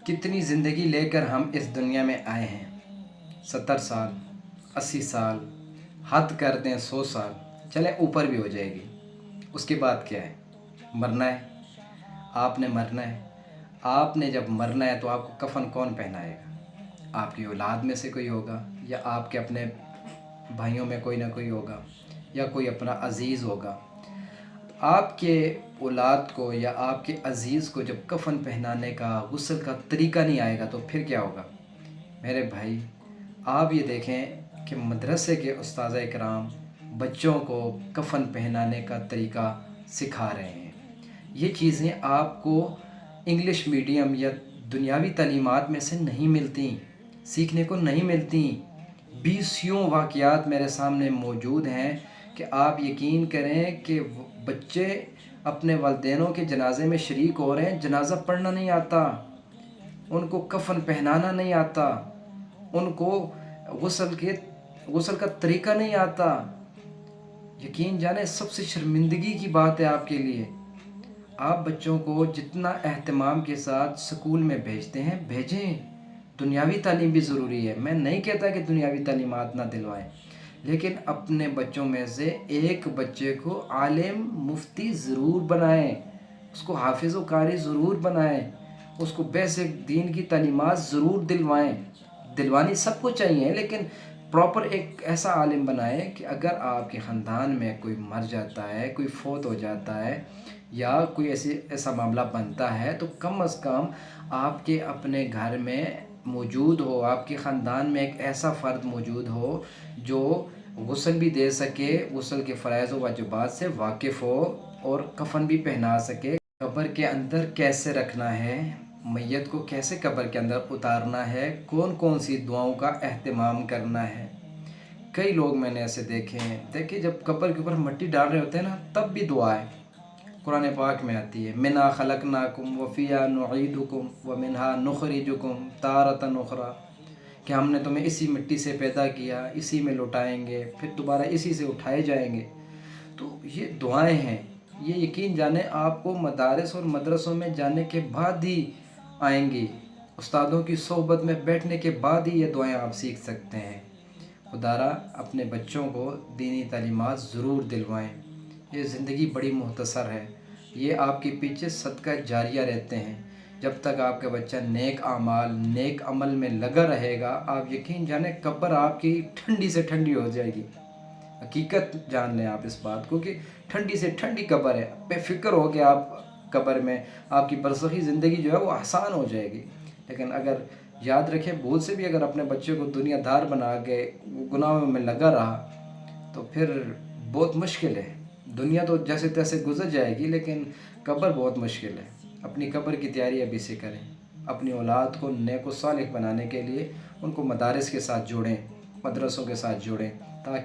कितनी ज़िंदगी लेकर हम इस दुनिया में आए हैं। 70 साल, 80 साल, हद कर दें 100 साल, चलें ऊपर भी हो जाएगी। उसके बाद क्या है? मरना है। आपने मरना है। आपने जब मरना है तो आपको कफ़न कौन पहनाएगा? आपकी औलाद में से कोई होगा, या आपके अपने भाइयों में कोई ना कोई होगा, या कोई अपना अज़ीज़ होगा। आपके औलाद को या आपके अज़ीज़ को जब कफ़न पहनाने का, गुस्ल का तरीका नहीं आएगा तो फिर क्या होगा? मेरे भाई, आप ये देखें कि मदरसे के उस्ताज़ इकराम बच्चों को कफ़न पहनाने का तरीका सिखा रहे हैं। ये चीज़ें आपको इंग्लिश मीडियम या दुनियावी तालीमात में से नहीं मिलती, सीखने को नहीं मिलती। 20 वाक़यात मेरे सामने मौजूद हैं कि आप यकीन करें कि बच्चे अपने वालिदैनों के जनाज़े में शरीक हो रहे हैं, जनाज़ा पढ़ना नहीं आता, उनको कफ़न पहनाना नहीं आता, उनको गुस्ल का तरीका नहीं आता। यकीन जाने सबसे शर्मिंदगी की बात है आपके लिए। आप बच्चों को जितना एहतमाम के साथ स्कूल में भेजते हैं भेजें। दुनियावी तालीम भी ज़रूरी है, मैं नहीं कहता कि दुनियावी तालीमात ना दिलवाएं, लेकिन अपने बच्चों में से एक बच्चे को आलिम मुफ्ती ज़रूर बनाएं, उसको हाफिज़ व कारी ज़रूर बनाएं, उसको बेसिक दीन की तालीमात ज़रूर दिलवाएं। दिलवानी सबको चाहिए, लेकिन प्रॉपर एक ऐसा आलिम बनाएं कि अगर आपके ख़ानदान में कोई मर जाता है, कोई फौत हो जाता है, या कोई ऐसा मामला बनता है, तो कम अज़ कम आपके अपने घर में मौजूद हो, आपके ख़ानदान में एक ऐसा फ़र्द मौजूद हो जो गुस्ल भी दे सके, गुस्ल के फ़राइज़ व वाजिबात से वाकिफ़ हो, और कफ़न भी पहना सके। कब्र के अंदर कैसे रखना है, मैयत को कैसे कब्र के अंदर उतारना है, कौन कौन सी दुआओं का एहतमाम करना है। कई लोग मैंने ऐसे देखे हैं, देखिए जब कब्र के ऊपर मिट्टी डाल रहे होते हैं ना, तब भी दुआ है कुरान पाक में आती है, मिन्हा खलकनाकुम व फिया नुईदुकुम व मिन्हा नुखरिजुकुम तारतन उखरा, कि हमने तुम्हें इसी मिट्टी से पैदा किया, इसी में लौटाएंगे, फिर दोबारा इसी से उठाए जाएंगे। तो ये दुआएं हैं, ये यकीन जाने आपको मदारिस और मदरसों में जाने के बाद ही आएंगी, उस्तादों की सोहबत में बैठने के बाद ही ये दुआएं आप सीख सकते हैं। खुदारा अपने बच्चों को दीनी तालीमात ज़रूर दिलवाएं। ये ज़िंदगी बड़ी मुख्तसर है, ये आपके पीछे सदका जारिया रहते हैं। जब तक आपका बच्चा नेक आमाल, नेक अमल में लगा रहेगा, आप यकीन जाने कब्र आपकी ठंडी से ठंडी हो जाएगी। हकीकत जान लें आप इस बात को कि ठंडी से ठंडी कब्र है। बेफिक्र हो के आप कब्र में, आपकी बरज़खी ज़िंदगी जो है वो आसान हो जाएगी। लेकिन अगर याद रखें, भूल से भी अगर अपने बच्चे को दुनियादार बना के गुनाहों में लगा रहा तो फिर बहुत मुश्किल है। दुनिया तो जैसे तैसे गुजर जाएगी, लेकिन कब्र बहुत मुश्किल है। अपनी कब्र की तैयारी अभी से करें। अपनी औलाद को नेक व सालिह बनाने के लिए उनको मदारिस के साथ जोड़ें, मदरसों के साथ जोड़ें, ताकि